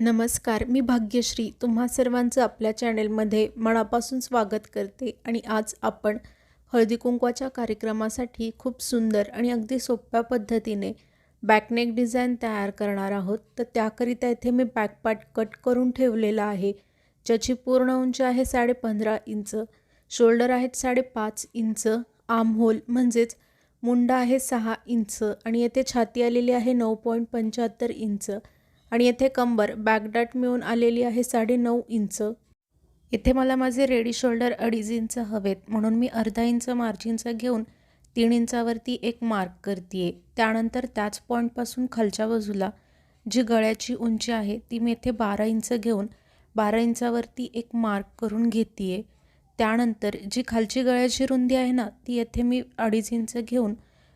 नमस्कार, मी भाग्यश्री तुम्हा सर्वांचं आपल्या चॅनेलमध्ये मनापासून स्वागत करते आणि आज आपण हळदी-कुंकवाच्या कार्यक्रमासाठी खूप सुंदर आणि अगदी सोप्या पद्धतीने बॅकनेक डिझाइन तयार करणार आहोत. तर त्याकरिता इथे मी बॅकपार्ट कट करून ठेवलेला आहे, ज्याची पूर्ण उंची आहे 15.5 इंच, शोल्डर आहेत 5.5 इंच, आर्म होल म्हणजेच मुंडा आहे 6 इंच आणि येथे छाती आलेली आहे 9.75 इंच आणि येथे कंबर बॅकडाट मिळून आलेली आहे 9.5 इंच. इथे मला माझे रेडी शोल्डर 2.5 इंच हवेत, म्हणून मी अर्धा इंच मार्जिनचा घेऊन 3 इंचावरती एक मार्क करते. त्यानंतर त्याच पॉईंटपासून खालच्या बाजूला जी गळ्याची उंची आहे ती मी इथे 12 इंच घेऊन 12 इंचावरती एक मार्क करून घेते. त्यानंतर जी खालची गळ्याची रुंदी आहे ना ती येथे मी 2.5 इंच घेऊन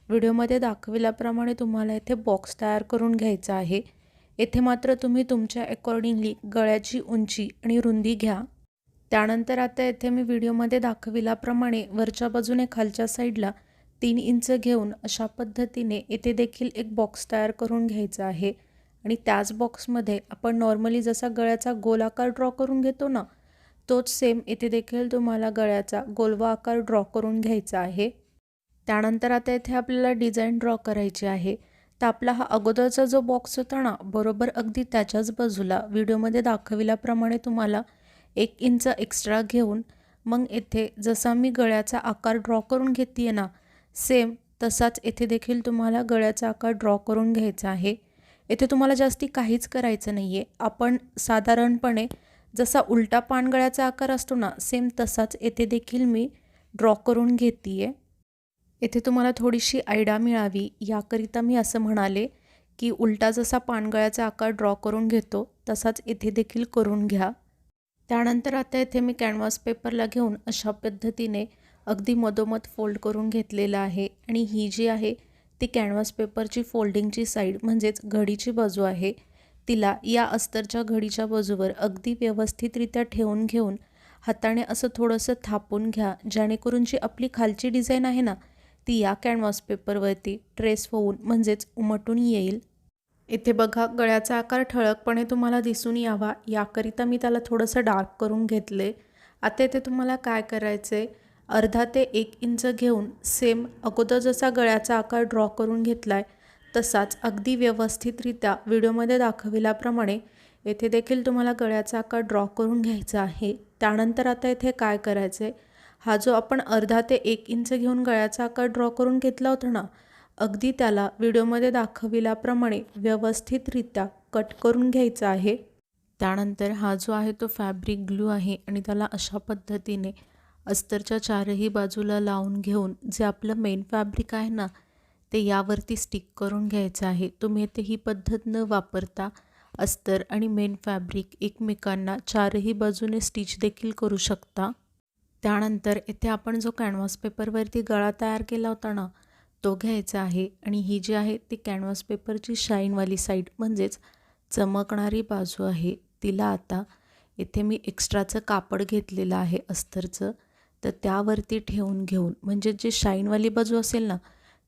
व्हिडिओमध्ये दाखविल्याप्रमाणे तुम्हाला इथे बॉक्स तयार करून घ्यायचा आहे. येथे मात्र तुम्ही तुमच्या अकॉर्डिंगली गळ्याची उंची आणि रुंदी घ्या. त्यानंतर आता येथे मी व्हिडिओमध्ये दाखविल्याप्रमाणे वरच्या बाजूने खालच्या साईडला 3 इंच घेऊन अशा पद्धतीने येथे देखील एक बॉक्स तयार करून घ्यायचा आहे आणि त्याच बॉक्समध्ये आपण नॉर्मली जसा गळ्याचा गोल आकार ड्रॉ करून घेतो ना, तोच सेम येथे देखील तुम्हाला गळ्याचा गोलवा आकार ड्रॉ करून घ्यायचा आहे. त्यानंतर आता इथे आपल्याला डिझाईन ड्रॉ करायची आहे. तर आपला हा अगोदरचा जो बॉक्स होता ना, बरोबर अगदी त्याच्याच बाजूला व्हिडिओमध्ये दाखविल्याप्रमाणे तुम्हाला 1 इंच एक्स्ट्रा घेऊन मग येथे जसा मी गळ्याचा आकार ड्रॉ करून घेते ना, सेम तसाच येथे देखील तुम्हाला गळ्याचा आकार ड्रॉ करून घ्यायचा आहे. येथे तुम्हाला जास्ती काहीच करायचं नाही आहे. आपण साधारणपणे जसा उलटा पानगळ्याचा आकार असतो ना, सेम तसाच येथे देखील मी ड्रॉ करून घेते आहे. येथे तुम्हाला थोडीशी आयडिया मिळावी याकरिता मी असं म्हणाले की उलटा जसा पानगळ्याचा आकार ड्रॉ करून घेतो तसाच येथे देखील करून घ्या. त्यानंतर आता येथे मी कॅनव्हास पेपरला घेऊन अशा पद्धतीने अगदी मधोमध फोल्ड करून घेतलेला आहे आणि ही जी आहे ती कॅनव्हास पेपरची फोल्डिंगची साईड म्हणजेच घडीची बाजू आहे, तिला या अस्तरच्या घडीच्या बाजूवर अगदी व्यवस्थितरित्या ठेवून घेऊन हाताने असं थोडंसं थापून घ्या, जेणेकरून जी आपली खालची डिझाईन आहे ना ती या कॅनव्हास पेपरवरती ट्रेस होऊन म्हणजेच उमटून येईल. इथे बघा गळ्याचा आकार ठळकपणे तुम्हाला दिसून यावा याकरिता मी त्याला थोडंसं डार्क करून घेतले. आता इथे तुम्हाला काय करायचं आहे, अर्धा ते 1 इंच घेऊन सेम अगोदर जसा गळ्याचा आकार ड्रॉ करून घेतला आहे तसाच अगदी व्यवस्थितरित्या व्हिडिओमध्ये दाखविल्याप्रमाणे येथे देखील तुम्हाला गळ्याचा आकार ड्रॉ करून घ्यायचा आहे. त्यानंतर आता इथे काय करायचं आहे, हा जो आपण अर्धा ते 1 इंच घेऊन गळ्याचा आकार ड्रॉ करून घेतला होता ना, अगदी त्याला व्हिडिओमध्ये दाखविल्याप्रमाणे व्यवस्थितरित्या कट करून घ्यायचा आहे. त्यानंतर हा जो आहे तो फॅब्रिक ग्लू आहे आणि त्याला अशा पद्धतीने अस्तरच्या चारही बाजूला लावून घेऊन जे आपलं मेन फॅब्रिक आहे ना ते यावरती स्टिक करून घ्यायचं आहे. तुम्ही येथे ही पद्धत न वापरता अस्तर आणि मेन फॅब्रिक एकमेकांना चारही बाजूने स्टिच देखील करू शकता. त्यानंतर इथे आपण जो कॅनव्हास पेपरवरती गळा तयार केला होता ना तो घ्यायचा आहे आणि ही जी आहे ती कॅनव्हास पेपरची शाईनवाली साईड म्हणजेच चमकणारी बाजू आहे, तिला आता इथे मी एक्स्ट्राचं कापड घेतलेलं आहे अस्तरचं, तर त्यावरती ठेवून घेऊन म्हणजे जी शाईनवाली बाजू असेल ना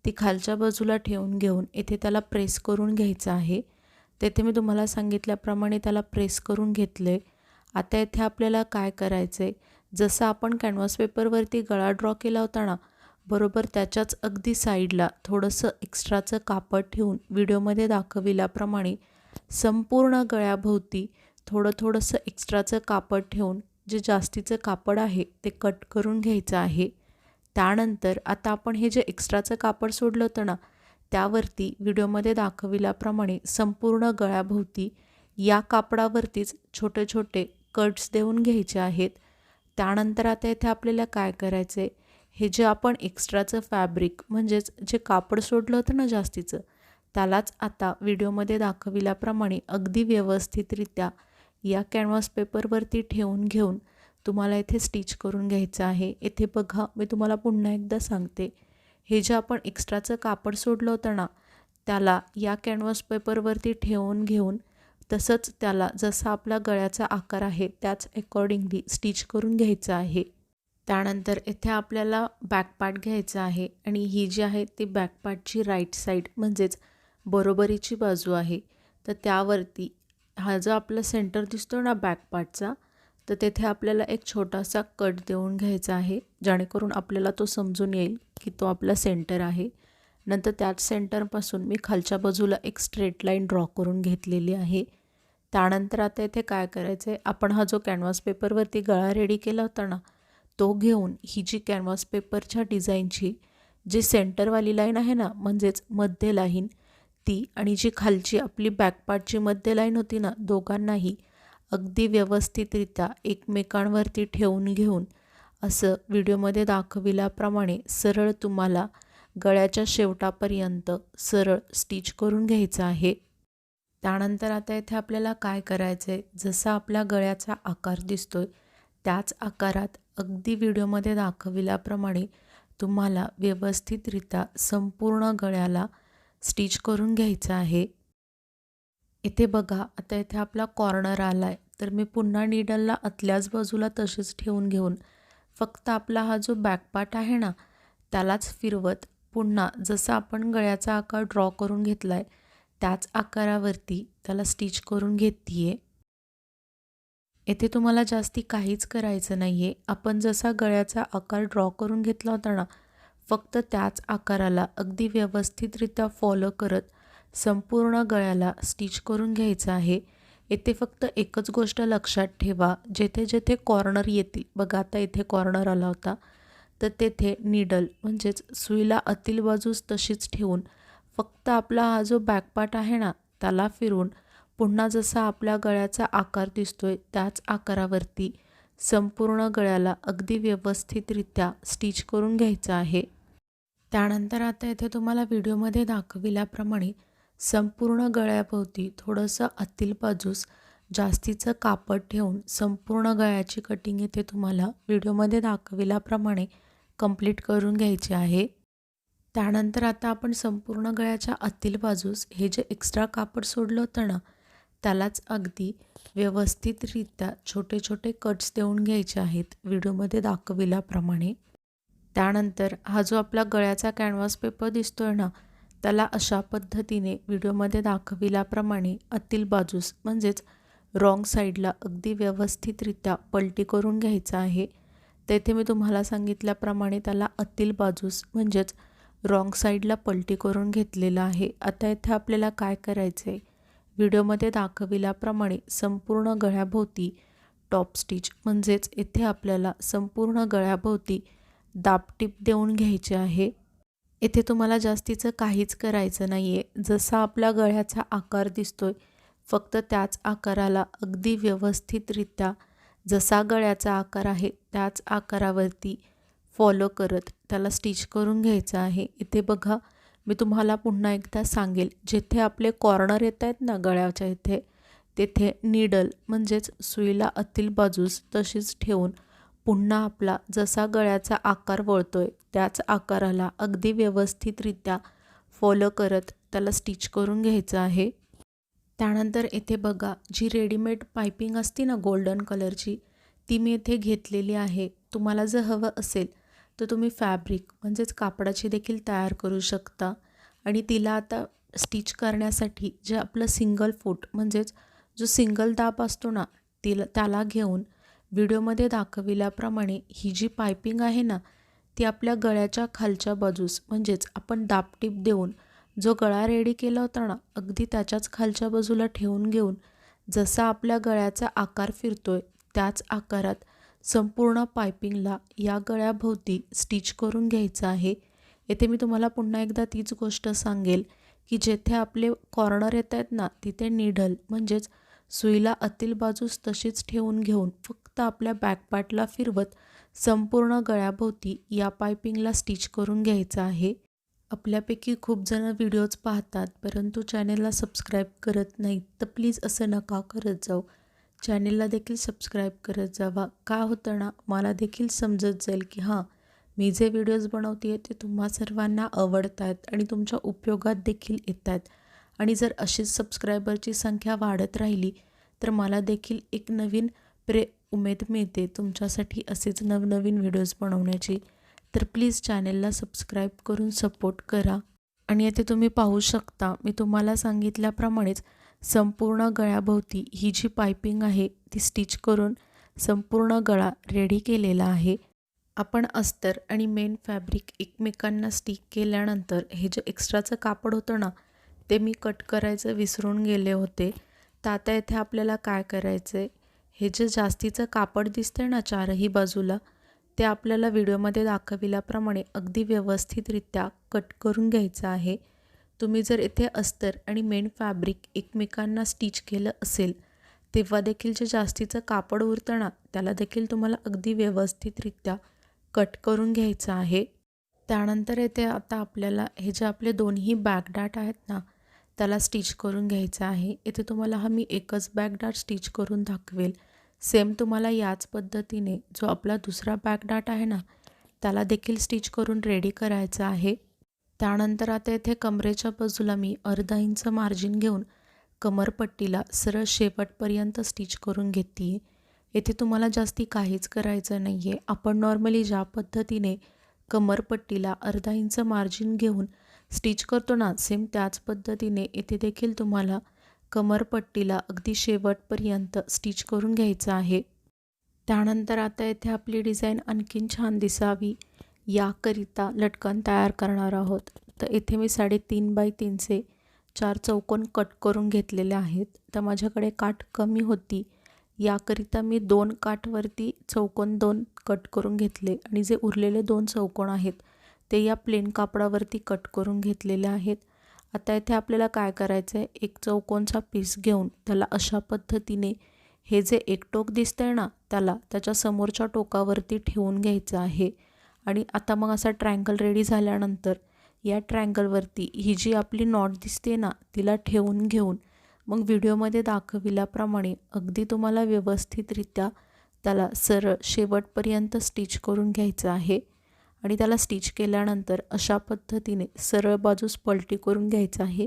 ती खालच्या बाजूला ठेवून घेऊन इथे त्याला प्रेस करून घ्यायचं आहे. तेथे मी तुम्हाला सांगितल्याप्रमाणे त्याला प्रेस करून घेतले. आता इथे आपल्याला काय करायचं आहे, जसं आपण कॅनव्हास पेपरवरती गळा ड्रॉ केला होता ना, बरोबर त्याच्याच अगदी साईडला थोडंसं एक्स्ट्राचं कापड ठेवून व्हिडिओमध्ये दाखविल्याप्रमाणे संपूर्ण गळ्याभोवती थोडंसं एक्स्ट्राचं कापड ठेवून जे जास्तीचं कापड आहे ते कट करून घ्यायचं आहे. त्यानंतर आता आपण हे जे एक्स्ट्राचं कापड सोडलं होतं ना त्यावरती व्हिडिओमध्ये दाखविल्याप्रमाणे संपूर्ण गळ्याभोवती या कापडावरतीच छोटे छोटे कट्स देऊन घ्यायचे आहेत. त्यानंतर आता इथे आपल्याला काय करायचं आहे, हे जे आपण एक्स्ट्राचं फॅब्रिक म्हणजेच जे कापड सोडलं होतं ना जास्तीचं, त्यालाच आता व्हिडिओमध्ये दाखविल्याप्रमाणे अगदी व्यवस्थितरित्या या कॅनव्हास पेपरवरती ठेवून घेऊन तुम्हाला इथे स्टिच करून घ्यायचं आहे. इथे बघा मी तुम्हाला पुन्हा एकदा सांगते, हे जे आपण एक्स्ट्राचं कापड सोडलं होतं ना त्याला या कॅनव्हास पेपरवरती ठेवून घेऊन तसंच त्याला जसा आपला गळ्याचा आकार आहे त्याच अकॉर्डिंगली स्टिच करून घ्यायचं आहे. त्यानंतर इथे आपल्याला बॅकपार्ट घ्यायचा आहे आणि ही जी आहे ती बॅकपार्टची राईट साईड म्हणजेच बरोबरीची बाजू आहे, तर त्यावरती हा जो आपला सेंटर दिसतो ना बॅक पार्टचा, तर तेथे आपल्याला एक छोटासा कट देऊन घ्यायचा आहे, जेणेकरून आपल्याला तो समजून येईल की तो आपला सेंटर आहे. नंतर त्याच सेंटरपासून मी खालच्या बाजूला एक स्ट्रेट लाईन ड्रॉ करून घेतलेली आहे. त्यानंतर आता इथे काय करायचं आहे, आपण हा जो कॅनव्हास पेपरवरती गळा रेडी केला होता ना, तो घेऊन ही जी कॅनव्हास पेपरच्या डिझाईनची जी सेंटरवाली लाईन आहे ना, म्हणजेच मध्य लाईन, ती आणि जी खालची आपली बॅक पार्टची मध्य लाईन होती ना, दोघांनाही अगदी व्यवस्थितरित्या एकमेकांवरती ठेवून घेऊन असं व्हिडिओमध्ये दाखविल्याप्रमाणे सरळ तुम्हाला गळ्याच्या शेवटापर्यंत सरळ स्टिच करून घ्यायचं आहे. त्यानंतर आता इथे आपल्याला काय करायचं आहे, जसा आपल्या गळ्याचा आकार दिसतोय त्याच आकारात अगदी व्हिडिओमध्ये दाखविल्याप्रमाणे तुम्हाला व्यवस्थितरित्या संपूर्ण गळ्याला स्टिच करून घ्यायचं आहे. इथे बघा, आता इथे आपला कॉर्नर आला आहे, तर मी पुन्हा नीडलला आतल्याच बाजूला तसेच ठेवून घेऊन फक्त आपला हा जो बॅक पार्ट आहे ना, त्यालाच फिरवत पुन्हा जसं आपण गळ्याचा आकार ड्रॉ करून घेतला आहे त्याच आकारावरती त्याला स्टिच करून घेते आहे. येथे तुम्हाला जास्ती काहीच करायचं नाही आहे. आपण जसा गळ्याचा आकार ड्रॉ करून घेतला होता ना, फक्त त्याच आकाराला अगदी व्यवस्थितरित्या फॉलो करत संपूर्ण गळ्याला स्टिच करून घ्यायचं आहे. येथे फक्त एकच गोष्ट लक्षात ठेवा, जेथे जेथे कॉर्नर येतील, बघा आता इथे कॉर्नर आला होता, तर तेथे नीडल म्हणजेच सुईला आतील बाजूस तशीच ठेवून फक्त आपला हा जो बॅक पार्ट आहे ना, त्याला फिरून पुन्हा जसा आपल्या गळ्याचा आकार दिसतोय त्याच आकारावरती संपूर्ण गळ्याला अगदी व्यवस्थितरित्या स्टिच करून घ्यायचं आहे. त्यानंतर आता इथे तुम्हाला व्हिडिओमध्ये दाखविल्याप्रमाणे संपूर्ण गळ्याभोवती थोडंसं आतील बाजूस जास्तीचं कापड ठेवून संपूर्ण गळ्याची कटिंग इथे तुम्हाला व्हिडिओमध्ये दाखविल्याप्रमाणे कंप्लीट करून घ्यायची आहे. त्यानंतर आता आपण संपूर्ण गळ्याच्या आतील बाजूस हे जे एक्स्ट्रा कापड सोडलं होतं ना, त्यालाच अगदी व्यवस्थितरित्या छोटे छोटे कट्स देऊन घ्यायचे आहेत व्हिडिओमध्ये दाखविल्याप्रमाणे. त्यानंतर हा जो आपला गळ्याचा कॅनव्हास पेपर दिसतोय ना, त्याला अशा पद्धतीने व्हिडिओमध्ये दाखविल्याप्रमाणे आतील बाजूस म्हणजेच रॉंग साईडला अगदी व्यवस्थितरित्या पलटी करून घ्यायचं आहे. तेथे मी तुम्हाला सांगितल्याप्रमाणे त्याला आतील बाजूस म्हणजेच रॉंग साईडला पलटी करून घेतलेलं आहे. आता इथे आपल्याला काय करायचं आहे, व्हिडिओमध्ये दाखविल्याप्रमाणे संपूर्ण गळ्याभोवती टॉप स्टिच म्हणजेच इथे आपल्याला संपूर्ण गळ्याभोवती दाबटीप देऊन घ्यायचे आहे. इथे तुम्हाला जास्तीचं काहीच करायचं नाही आहे. जसा आपल्या गळ्याचा आकार दिसतोय फक्त त्याच आकाराला अगदी व्यवस्थितरित्या जसा गळ्याचा आकार आहे त्याच आकारावरती फॉलो करत त्याला स्टिच करून घ्यायचं आहे. इथे बघा, मी तुम्हाला पुन्हा एकदा सांगेल, जेथे आपले कॉर्नर येत आहेत ना गळ्याच्या इथे, तेथे नीडल म्हणजेच सुईला आतील बाजूस तशीच ठेवून पुन्हा आपला जसा गळ्याचा आकार वळतोय त्याच आकाराला अगदी व्यवस्थितरित्या फॉलो करत त्याला स्टिच करून घ्यायचं आहे. त्यानंतर इथे बघा, जी रेडीमेड पायपिंग असते ना गोल्डन कलरची, ती मी इथे घेतलेली आहे. तुम्हाला जर हवं असेल तर तुम्ही फॅब्रिक म्हणजेच कापडाची देखील तयार करू शकता. आणि तिला आता स्टिच करण्यासाठी जे आपलं सिंगल फूट म्हणजेच जो सिंगल दाब असतो ना, त्याला घेऊन व्हिडिओमध्ये दाखविल्याप्रमाणे ही जी पायपिंग आहे ना, ती आपल्या गळ्याच्या खालच्या बाजूस म्हणजेच आपण दाबटीप देऊन जो गळा रेडी केला होता ना, अगदी त्याच्याच खालच्या बाजूला ठेवून घेऊन जसा आपल्या गळ्याचा आकार फिरतोय त्याच आकारात संपूर्ण पायपिंगला या गळ्याभोवती स्टिच करून घ्यायचं आहे. येथे मी तुम्हाला पुन्हा एकदा तीच गोष्ट सांगेल की जेथे आपले कॉर्नर येत आहेत ना, तिथे नीडल म्हणजेच सुईला आतील बाजूस तशीच ठेवून घेऊन फक्त आपल्या बॅक पार्टला फिरवत संपूर्ण गळ्याभोवती या पायपिंगला स्टिच करून घ्यायचं आहे. आपल्यापैकी खूप जण व्हिडिओज पाहतात परंतु चॅनेलला सबस्क्राईब करत नाहीत, तर प्लीज असं नका करत जाऊ. चॅनेलला देखील सबस्क्राईब करत जावा. का होतं ना, मला देखील समजत जाईल की हां, मी जे व्हिडिओज बनवते ते तुम्हा सर्वांना आवडत आहेत आणि तुमच्या उपयोगात देखील येत आहेत. आणि जर अशीच सबस्क्रायबरची संख्या वाढत राहिली तर मला देखील एक नवीन उमेद मिळते तुमच्यासाठी असेच नवनवीन व्हिडिओज बनवण्याची. तर प्लीज चॅनेलला सबस्क्राईब करून सपोर्ट करा. आणि येथे तुम्ही पाहू शकता, मी तुम्हाला सांगितल्याप्रमाणेच संपूर्ण गळ्याभोवती ही जी पायपिंग आहे ती स्टिच करून संपूर्ण गळा रेडी केलेला आहे। आपण अस्तर आणि मेन फॅब्रिक एकमेकांना स्टिक केल्यानंतर हे जे एक्स्ट्राचं कापड होतं ना ते मी कट करायचं विसरून गेले होते। तर आता इथे आपल्याला काय करायचं आहे, हे जे जास्तीचं कापड दिसतंय ना चारही बाजूला, ते आपल्याला व्हिडिओमध्ये दाखविल्याप्रमाणे अगदी व्यवस्थितरित्या कट करून घ्यायचं आहे। तुम्ही जर इथे अस्तर आणि मेन फॅब्रिक एकमेकांना स्टिच केलं असेल तेव्हा देखील जे जास्तीचं कापड उरतं ना त्याला देखील तुम्हाला अगदी व्यवस्थितरित्या कट करून घ्यायचं आहे। त्यानंतर इथे आता आपल्याला हे जे आपले दोन्ही बॅकडाट आहेत ना त्याला स्टिच करून घ्यायचं आहे। इथे तुम्हाला मी एकच बॅकडाट स्टिच करून दाखवेल। सेम तुम्हाला याच पद्धतीने जो आपला दुसरा बॅकडाट आहे ना त्याला देखील स्टिच करून रेडी करायचा आहे। त्यानंतर आता इथे कमरेच्या बाजूला मी अर्धा इंच मार्जिन घेऊन कमरपट्टीला सरळ शेवटपर्यंत स्टिच करून घेते। येथे तुम्हाला जास्ती काहीच करायचं नाही आहे। आपण नॉर्मली ज्या पद्धतीने कमरपट्टीला अर्धा इंच मार्जिन घेऊन स्टिच करतो ना सेम त्याच पद्धतीने इथे देखील तुम्हाला कमरपट्टीला अगदी शेवटपर्यंत स्टिच करून घ्यायचं आहे। त्यानंतर आता इथे आपली डिझाईन आणखीन छान दिसावी याकरिता लटकन तयार करणार आहोत। तर इथे मी 3.5 बाय 3चे 4 चौकोन कट करून घेतलेले आहेत। तर माझ्याकडे काठ कमी होती याकरिता मी 2 काठवरती चौकोन 2 कट करून घेतले आणि जे उरलेले 2 चौकोन आहेत ते या प्लेन कापडावरती कट करून घेतलेले आहेत। आता इथे आपल्याला काय करायचं आहे, एक चौकोनचा पीस घेऊन त्याला अशा पद्धतीने हे जे एक टोक दिसतंय ना त्याला त्याच्या समोरच्या टोकावरती ठेवून घ्यायचं आहे। आणि आता मग असा ट्रायंगल रेडी झाल्यानंतर या ट्रायंगलवरती ही जी आपली नॉट दिसते ना तिला ठेवून घेऊन मग व्हिडिओमध्ये दाखविल्याप्रमाणे अगदी तुम्हाला व्यवस्थितरित्या त्याला सरळ शेवटपर्यंत स्टिच करून घ्यायचं आहे। आणि त्याला स्टिच केल्यानंतर अशा पद्धतीने सरळ बाजूस पलटी करून घ्यायचं आहे।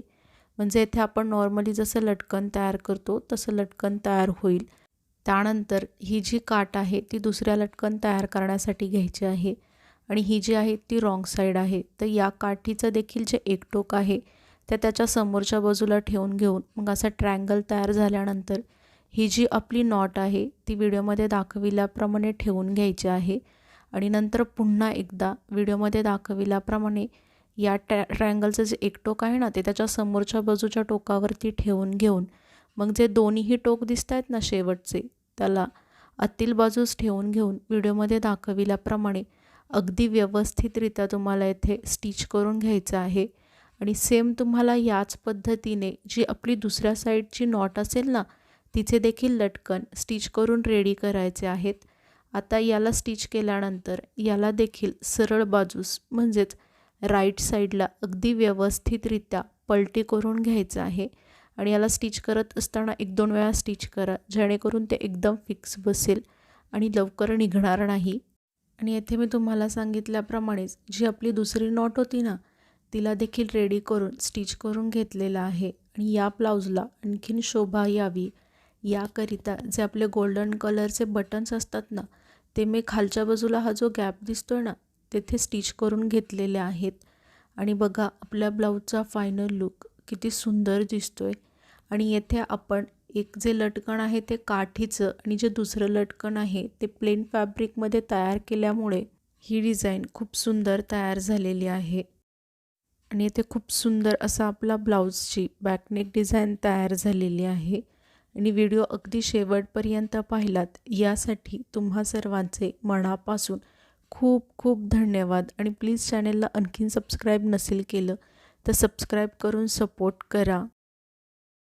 म्हणजे इथे आपण नॉर्मली जसं लटकन तयार करतो तसं लटकन तयार होईल। त्यानंतर ही जी काठ आहे ती दुसऱ्या लटकन तयार करण्यासाठी घ्यायची आहे आणि ही जी आहे ती रॉंग साईड आहे। तर या काठीचं देखील जे एक टोक आहे ते त्याच्या समोरच्या बाजूला ठेवून घेऊन मग असा ट्रायंगल तयार झाल्यानंतर ही जी आपली नॉट आहे ती व्हिडिओमध्ये दाखविल्याप्रमाणे ठेवून घ्यायची आहे। आणि नंतर पुन्हा एकदा व्हिडिओमध्ये दाखविल्याप्रमाणे या ट्रायंगलचं जे एक टोक आहे ना ते त्याच्या समोरच्या बाजूच्या टोकावरती ठेवून घेऊन मग जे दोन्ही टोक दिसत आहेत ना शेवटचे त्याला आतील बाजूस ठेवून घेऊन व्हिडिओमध्ये दाखविल्याप्रमाणे अगदी व्यवस्थितरित्या तुम्हाला इथे स्टिच करून घ्यायचं आहे। आणि सेम तुम्हाला याच पद्धतीने जी आपली दुसऱ्या साईडची नॉट असेल ना तिचे देखील लटकन स्टिच करून रेडी करायचे आहेत। आता याला स्टिच केल्यानंतर याला देखील सरळ बाजूस म्हणजेच राईट साईडला अगदी व्यवस्थितरित्या पलटी करून घ्यायचं आहे। आणि याला स्टिच करत असताना 1-2 वेळा स्टिच करा जेणेकरून ते एकदम फिक्स बसेल आणि लवकर निघणार नाही। आणि येथे मी तुम्हाला सांगितल्याप्रमाणेच जी आपली दुसरी नॉट होती ना तिला देखील रेडी करून स्टिच करून घेतलेलं आहे। आणि या ब्लाऊजला आणखीन शोभा यावी याकरिता जे आपले गोल्डन कलरचे बटन्स असतात ना ते मी खालच्या बाजूला हा जो गॅप दिसतोय ना तेथे स्टिच करून घेतलेले आहेत। आणि बघा आपल्या ब्लाऊजचा फायनल लुक किती सुंदर दिसतोय। आणि येथे आपण एक जे लटकन आहे ते काठीचं आणि जे दुसरं लटकन आहे ते प्लेन फॅब्रिकमध्ये तयार केल्यामुळे ही डिझाईन खूप सुंदर तयार झालेली आहे। आणि इथे खूप सुंदर असा आपला ब्लाऊजची बॅकनेक डिझाईन तयार झालेली आहे। आणि व्हिडिओ अगदी शेवटपर्यंत पाहिलात यासाठी तुम्हा सर्वांचे मनापासून खूप खूप धन्यवाद। आणि प्लीज चॅनेलला आणखीन सबस्क्राईब नसेल केलं तर सबस्क्राईब करून सपोर्ट करा।